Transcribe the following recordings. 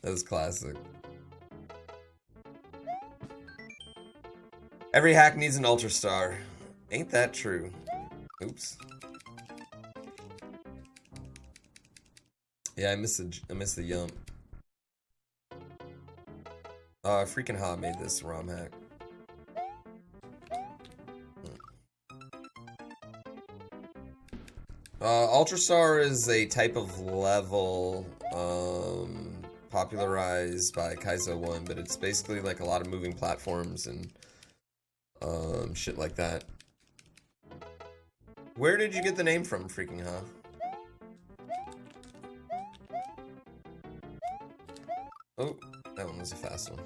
That was classic. Every hack needs an Ultra Star. Ain't that true? Oops. Yeah, I missed the yump. Freaking Hot made this ROM hack. Ultra Star is a type of level popularized by Kaizo 1, but it's basically like a lot of moving platforms and shit like that. Where did you get the name from, Freaking Huh? Oh, that one was a fast one.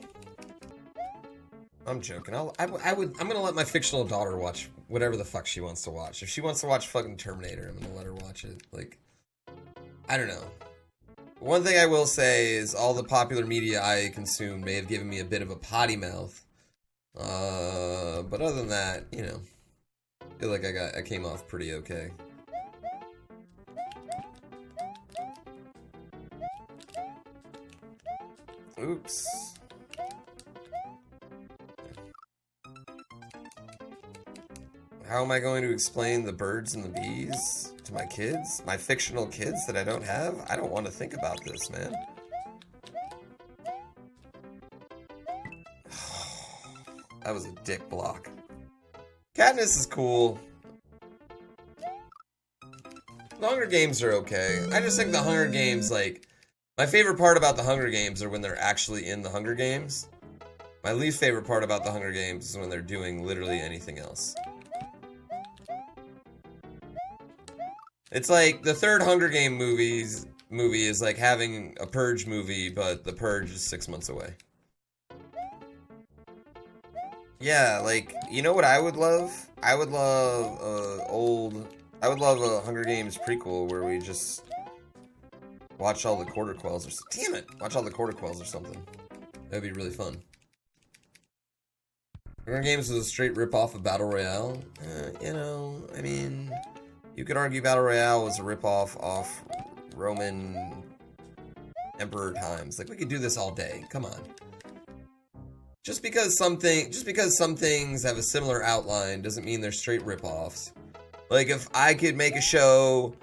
I'm joking. I'm gonna let my fictional daughter watch whatever the fuck she wants to watch. If she wants to watch fucking Terminator, I'm gonna let her watch it. Like, I don't know. One thing I will say is all the popular media I consumed may have given me a bit of a potty mouth. But other than that, you know, I feel like I came off pretty okay. Oops. How am I going to explain the birds and the bees to my kids? My fictional kids that I don't have? I don't want to think about this, man. That was a dick block. Katniss is cool. The Hunger Games are okay. I just think the Hunger Games, like, my favorite part about the Hunger Games are when they're actually in the Hunger Games. My least favorite part about the Hunger Games is when they're doing literally anything else. It's like the third Hunger Game movie is like having a Purge movie, but the Purge is 6 months away. Yeah, like, you know what I would love? I would love a Hunger Games prequel where we just watch all the Quarter Quells or something. Damn it! Watch all the Quarter Quells or something. That'd be really fun. Hunger Games was a straight rip-off of Battle Royale. You know, I mean, you could argue Battle Royale was a rip-off off Roman Emperor times. Like, we could do this all day. Come on. Just because some things have a similar outline doesn't mean they're straight rip-offs. Like, if I could make a show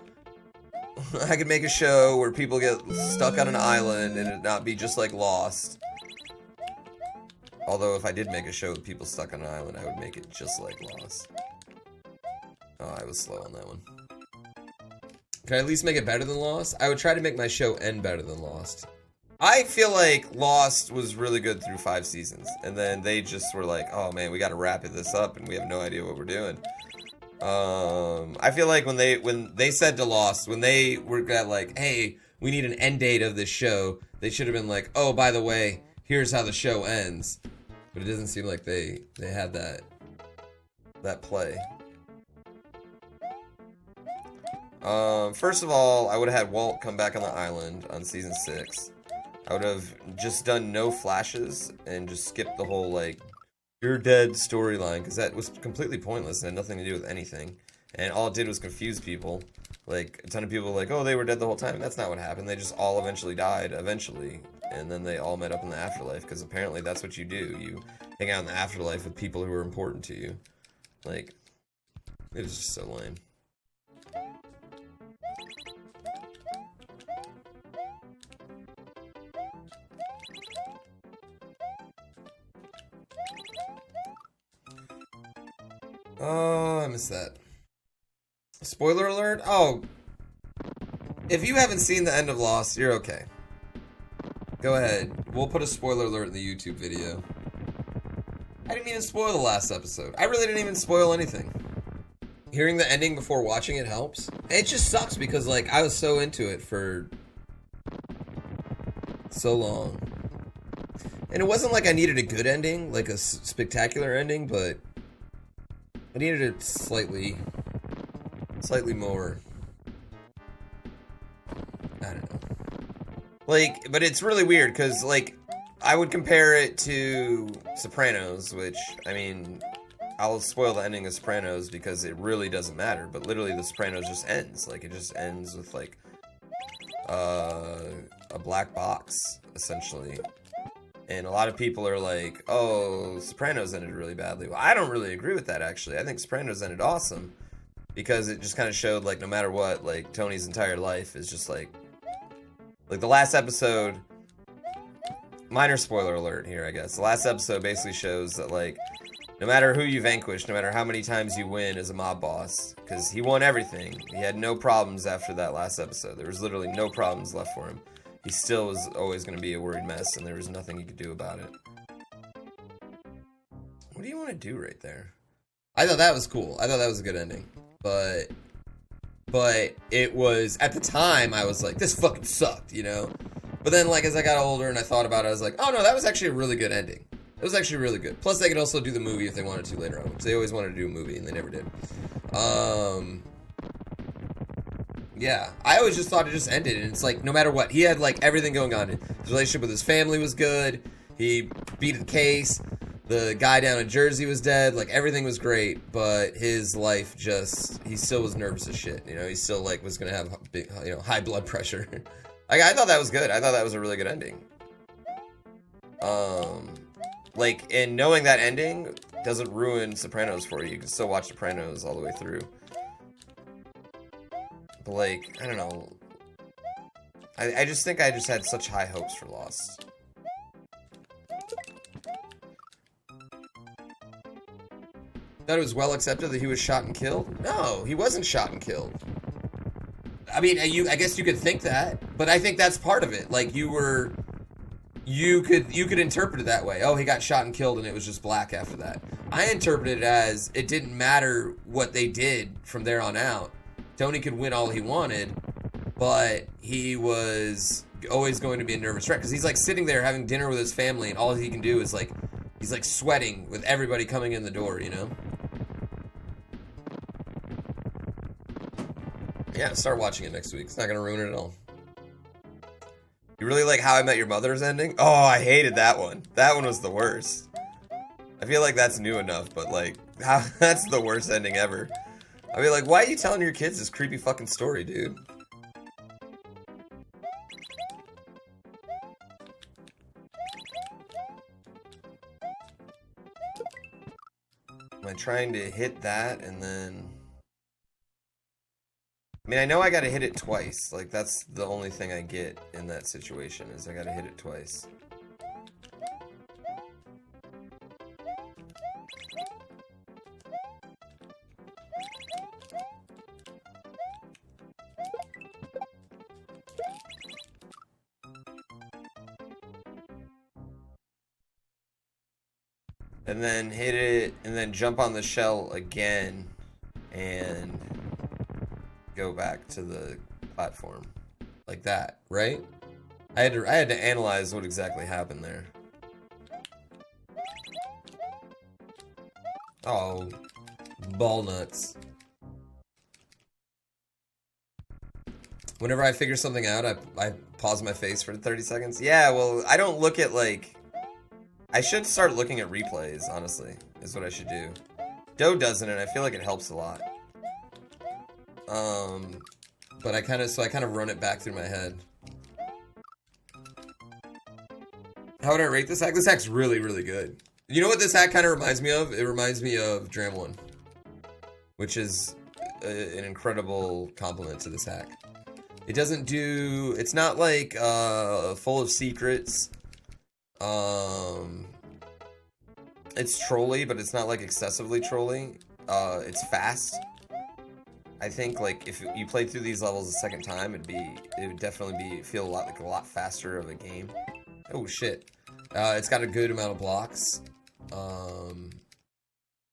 where people get stuck on an island and it not be just like Lost. Although if I did make a show with people stuck on an island, I would make it just like Lost. Oh, I was slow on that one. Can I at least make it better than Lost? I would try to make my show end better than Lost. I feel like Lost was really good through 5 seasons, and then they just were like, oh man, we gotta wrap this up, and we have no idea what we're doing. I feel like when they said to Lost, when they were like, hey, we need an end date of this show, they should have been like, oh, by the way, here's how the show ends. But it doesn't seem like they had that play. First of all, I would have had Walt come back on the island on season 6. I would have just done no flashes and just skipped the whole, like, you're dead storyline, because that was completely pointless and had nothing to do with anything. And all it did was confuse people. Like, a ton of people were like, oh, they were dead the whole time. That's not what happened. They just all eventually died, and then they all met up in the afterlife, because apparently that's what you do. You hang out in the afterlife with people who are important to you. Like, it was just so lame. Oh, I missed that. Spoiler alert? Oh. If you haven't seen the end of Lost, you're okay. Go ahead. We'll put a spoiler alert in the YouTube video. I didn't even spoil the last episode. I really didn't even spoil anything. Hearing the ending before watching it helps. It just sucks because, like, I was so into it for so long. And it wasn't like I needed a good ending, like a spectacular ending, but I needed it slightly more. I don't know. Like, but it's really weird because, like, I would compare it to Sopranos, which, I mean, I'll spoil the ending of Sopranos because it really doesn't matter, but literally the Sopranos just ends. Like, it just ends with, like, a black box, essentially. And a lot of people are like, oh, Sopranos ended really badly. Well, I don't really agree with that, actually. I think Sopranos ended awesome. Because it just kind of showed, like, no matter what, like, Tony's entire life is just, like the last episode, minor spoiler alert here, I guess. The last episode basically shows that, like, no matter who you vanquish, no matter how many times you win as a mob boss, because he won everything. He had no problems after that last episode. There was literally no problems left for him. He still was always going to be a worried mess, and there was nothing he could do about it. What do you want to do right there? I thought that was cool. I thought that was a good ending. But it was, at the time, I was like, this fucking sucked, you know? But then, like, as I got older and I thought about it, I was like, oh no, that was actually a really good ending. It was actually really good. Plus, they could also do the movie if they wanted to later on, which they always wanted to do a movie, and they never did. Yeah, I always just thought it just ended, and it's like, no matter what, he had, like, everything going on. His relationship with his family was good, he beat the case, the guy down in Jersey was dead, like, everything was great, but his life just, he still was nervous as shit, you know, he still, like, was gonna have, big, you know, high blood pressure. I thought that was good. I thought that was a really good ending. Like, and knowing that ending doesn't ruin Sopranos for you. You can still watch Sopranos all the way through. But, like, I don't know. I just think I just had such high hopes for Lost. Thought it was well accepted that he was shot and killed? No, he wasn't shot and killed. I mean, I guess you could think that, but I think that's part of it. Like, you could interpret it that way. Oh, he got shot and killed and it was just black after that. I interpreted it as it didn't matter what they did from there on out. Tony could win all he wanted, but he was always going to be a nervous wreck because he's like sitting there having dinner with his family and all he can do is like, he's like sweating with everybody coming in the door, you know? Yeah, start watching it next week. It's not going to ruin it at all. You really like How I Met Your Mother's ending? Oh, I hated that one. That one was the worst. I feel like that's new enough, but like, that's the worst ending ever. I mean, like, why are you telling your kids this creepy fucking story, dude? Am I trying to hit that and then... I mean, I know I gotta hit it twice. Like, that's the only thing I get in that situation, is I gotta hit it twice. And then hit it, and then jump on the shell again, and... go back to the platform like that, right? I had to analyze what exactly happened there. Oh, ball nuts. Whenever I figure something out, I pause my face for 30 seconds. Yeah, well, I don't look at, like... I should start looking at replays, honestly, is what I should do. Doe doesn't, and I feel like it helps a lot. But I kind of run it back through my head. How would I rate this hack? This hack's really, really good. You know what this hack kind of reminds me of? It reminds me of Dram 1, which is an incredible compliment to this hack. It doesn't do... It's not like full of secrets. It's trolly, but it's not like excessively trolly. It's fast. I think like if you played through these levels a second time, it would definitely feel a lot faster of a game. Oh shit! It's got a good amount of blocks.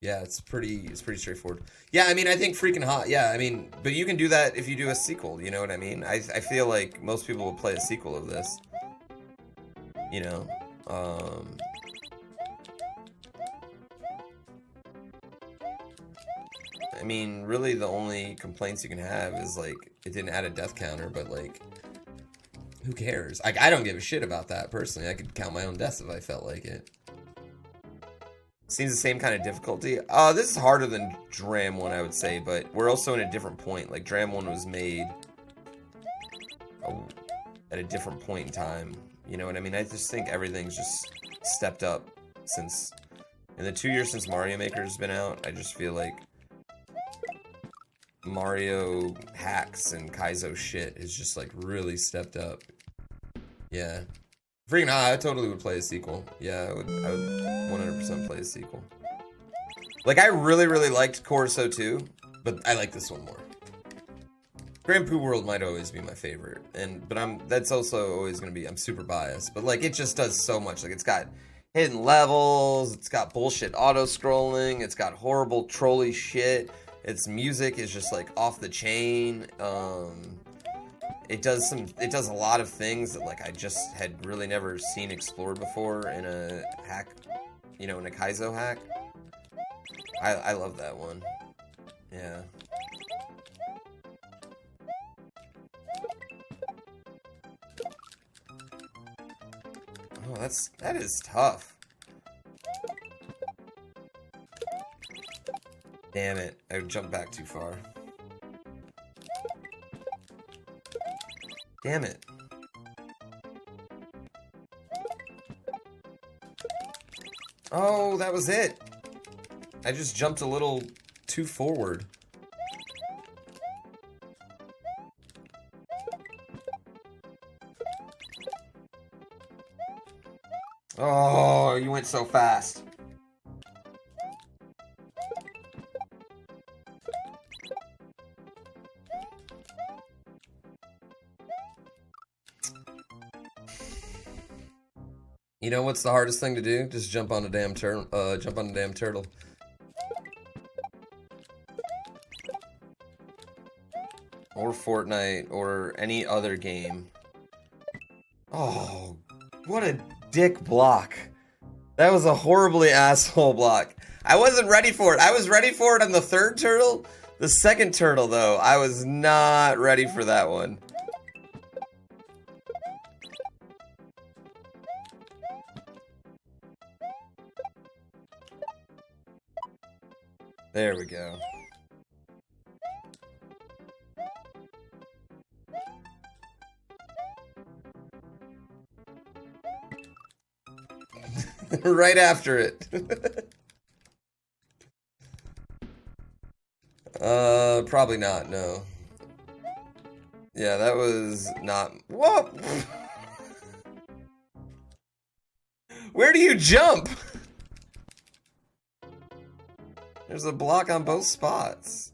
Yeah, it's pretty straightforward. Yeah, I mean, I think freaking hot. Yeah, I mean, but you can do that if you do a sequel. You know what I mean? I feel like most people will play a sequel of this. You know. I mean, really the only complaints you can have is, like, it didn't add a death counter, but, like, who cares? Like, I don't give a shit about that, personally. I could count my own deaths if I felt like it. Seems the same kind of difficulty. This is harder than Dram 1, I would say, but we're also in a different point. Like, Dram 1 was made at a different point in time. You know what I mean? I just think everything's just stepped up since, in the 2 years since Mario Maker's been out. I just feel like Mario hacks and Kaizo shit has just like really stepped up. Yeah. Freaking I totally would play a sequel. Yeah, I would 100% play a sequel. Like, I really, really liked Corso 2, but I like this one more. Grand Poo World might always be my favorite, but that's also always gonna be, I'm super biased, but like, it just does so much. Like, it's got hidden levels, it's got bullshit auto-scrolling, it's got horrible trolly shit, its music is just like off the chain, it does a lot of things that like I just had really never seen explored before in a hack, you know, in a Kaizo hack. I love that one. Yeah. Oh, that is tough. Damn it, I jumped back too far. Damn it. Oh, that was it. I just jumped a little too forward. Oh, you went so fast. You know what's the hardest thing to do? Just jump on a damn turtle. Jump on a damn turtle. Or Fortnite, or any other game. Oh, what a dick block. That was a horribly asshole block. I wasn't ready for it. I was ready for it on the third turtle. The second turtle, though, I was not ready for that one. There we go. Right after it. Probably not, no. Yeah, that was not... Whoa! Where do you jump? There's a block on both spots.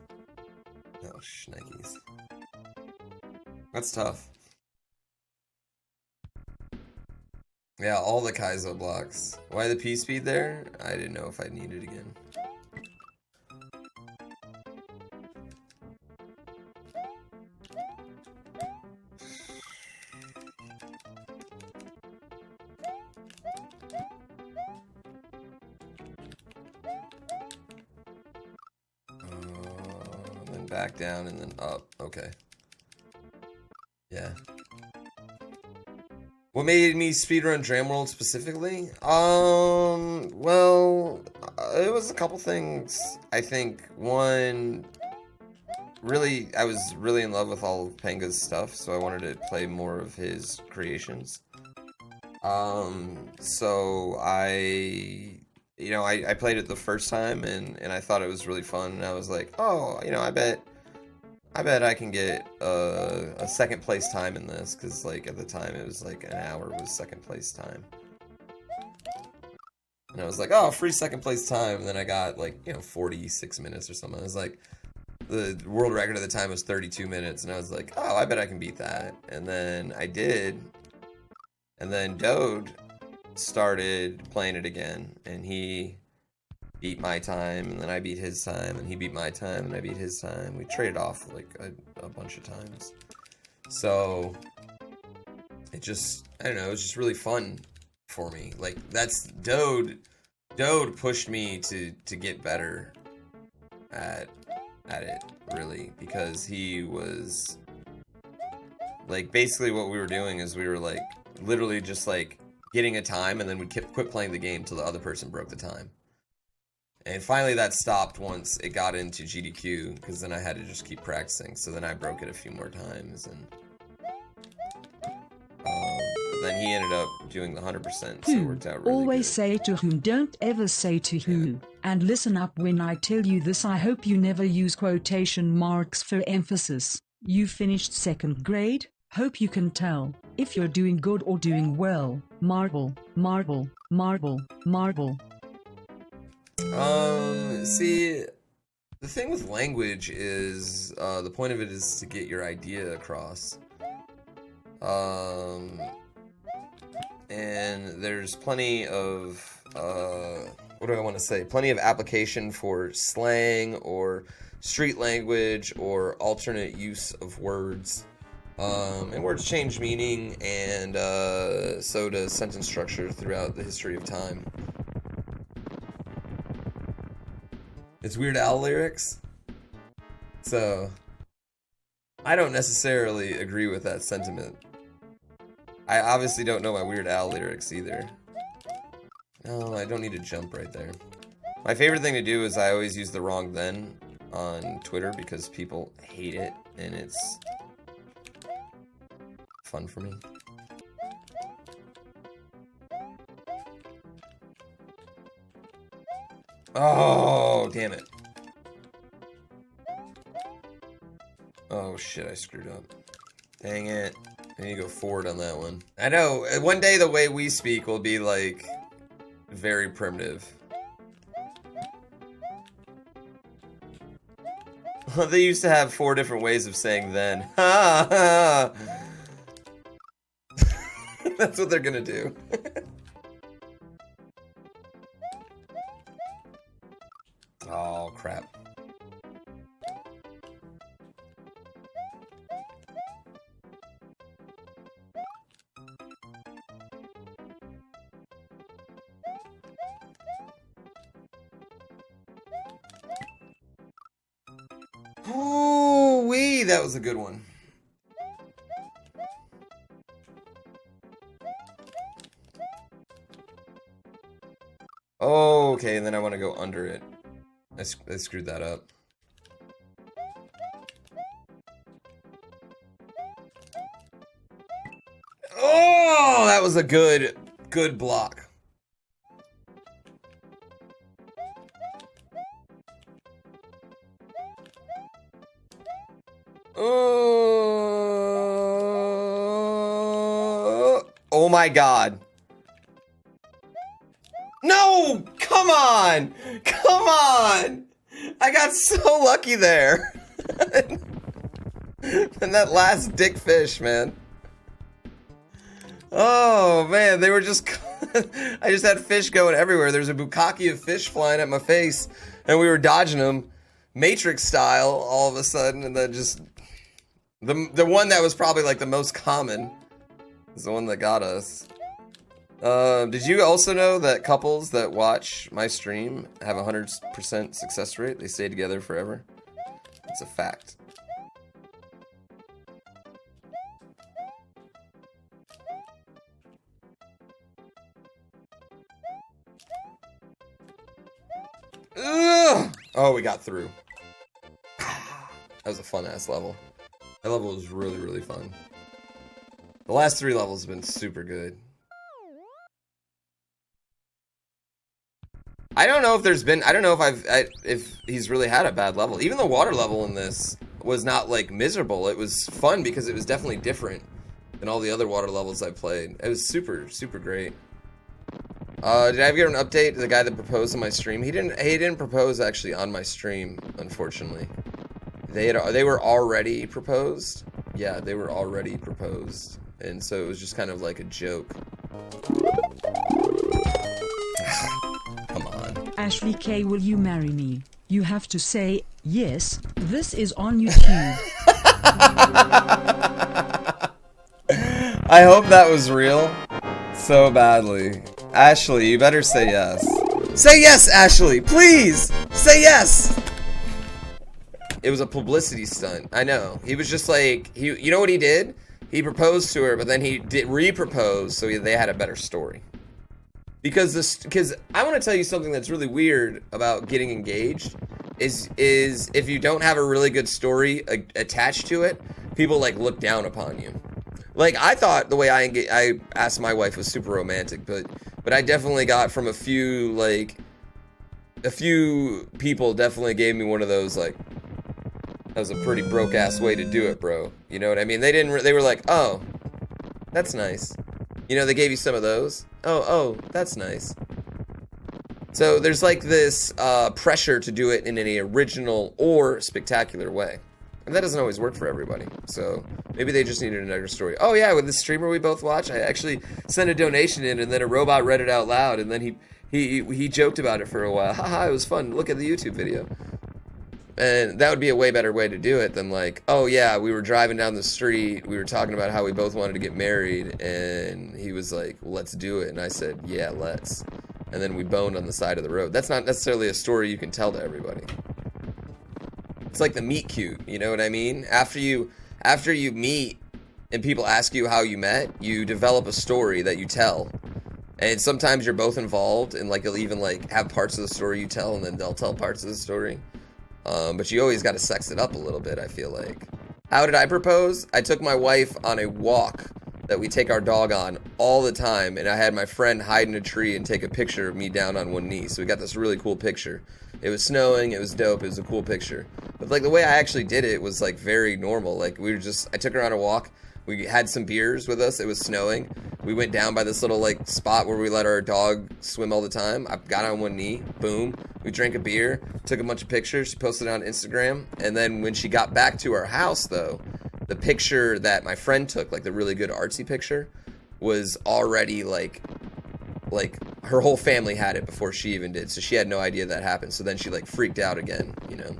Oh, shnikes. That's tough. Yeah, all the Kaizo blocks. Why the P-speed there? I didn't know if I'd need it again. Then back down and then up. Okay. Yeah. What made me speedrun Dram World specifically? Well, it was a couple things. I think one, really, I was really in love with all of Panga's stuff, so I wanted to play more of his creations. So I played it the first time and I thought it was really fun, and I was like, oh, you know, I bet I can get a second place time in this, because like at the time it was like an hour was second place time. And I was like, oh, free second place time, and then I got like, you know, 46 minutes or something. I was like, the world record at the time was 32 minutes, and I was like, oh, I bet I can beat that. And then I did, and then Dode started playing it again, and he beat my time, and then I beat his time, and he beat my time, and I beat his time. We traded off like a bunch of times. So it just, I don't know, it was just really fun for me. Like, that's Dode pushed me to get better at it, really, because he was like, basically what we were doing is we were like literally just like getting a time, and then we'd quit playing the game till the other person broke the time. And finally that stopped once it got into GDQ, because then I had to just keep practicing. So then I broke it a few more times, and he ended up doing the 100%, so it worked out really Always good. say to whom, don't ever say to who. And listen up when I tell you this, I hope you never use quotation marks for emphasis. You finished 2nd grade? Hope you can tell if you're doing good or doing well. Marble, marble, marble, marble. See, the thing with language is, the point of it is to get your idea across. And there's plenty of, what do I want to say? Plenty of application for slang or street language or alternate use of words. And words change meaning, and so does sentence structure throughout the history of time. It's Weird Al lyrics, so I don't necessarily agree with that sentiment. I obviously don't know my Weird Al lyrics either. No, I don't need to jump right there. My favorite thing to do is I always use the wrong then on Twitter because people hate it, and it's fun for me. Oh, damn it. Oh shit, I screwed up. Dang it. I need to go forward on that one. I know, one day the way we speak will be like very primitive. They used to have 4 different ways of saying then. Ha ha. That's what they're gonna do. Oh, crap. Ooh-wee, that was a good one. Okay, and then I want to go under it. I screwed that up. Oh, that was a good block. Oh my God. No! Come on! Come on! I got so lucky there. And that last dick fish, man. Oh, man, they were just... I just had fish going everywhere. There's a bukkake of fish flying at my face, and we were dodging them, Matrix style, all of a sudden, and then just... The one that was probably, like, the most common is the one that got us. Did you also know that couples that watch my stream have a 100% success rate? They stay together forever. It's a fact. Ugh! Oh, we got through. That was a fun-ass level. That level was really, really fun. The last 3 levels have been super good. I don't know if there's been, I don't know if he's really had a bad level. Even the water level in this was not like miserable. It was fun because it was definitely different than all the other water levels I played. It was super, super great. Did I ever get an update to the guy that proposed on my stream? He didn't propose actually on my stream, unfortunately. They were already proposed. Yeah, they were already proposed. And so it was just kind of like a joke. Come on. Ashley K, will you marry me? You have to say yes. This is on YouTube. I hope that was real so badly. Ashley, you better say yes. Say yes, Ashley, please! Say yes! It was a publicity stunt. I know. He was just like, you know what he did? He proposed to her, but then he did re-propose, so they had a better story. Because I want to tell you something that's really weird about getting engaged is if you don't have a really good story attached to it, people like look down upon you. Like, I thought the way I asked my wife was super romantic, but I definitely got from a few people definitely gave me one of those, like, that was a pretty broke-ass way to do it, bro. You know what I mean? They were like, oh, that's nice. You know, they gave you some of those. Oh, that's nice. So there's like this pressure to do it in an original or spectacular way. And that doesn't always work for everybody. So maybe they just needed another story. Oh yeah, with the streamer we both watch, I actually sent a donation in and then a robot read it out loud and then he joked about it for a while. Haha, it was fun. Look at the YouTube video. And that would be a way better way to do it than like, oh yeah, we were driving down the street, we were talking about how we both wanted to get married, and he was like, well, let's do it. And I said, yeah, let's. And then we boned on the side of the road. That's not necessarily a story you can tell to everybody. It's like the meet cute, you know what I mean? After you meet and people ask you how you met, you develop a story that you tell. And sometimes you're both involved, and like you'll even like have parts of the story you tell, and then they'll tell parts of the story. But you always got to sex it up a little bit, I feel like. How did I propose? I took my wife on a walk that we take our dog on all the time, and I had my friend hide in a tree and take a picture of me down on one knee. So we got this really cool picture. It was snowing, it was dope, it was a cool picture. But like the way I actually did it was like very normal. Like I took her on a walk. We had some beers with us. It was snowing. We went down by this little like spot where we let our dog swim all the time. I got on one knee. Boom. We drank a beer. Took a bunch of pictures. She posted it on Instagram. And then when she got back to our house, though, the picture that my friend took, like the really good artsy picture, was already like her whole family had it before she even did. So she had no idea that happened. So then she like freaked out again, you know.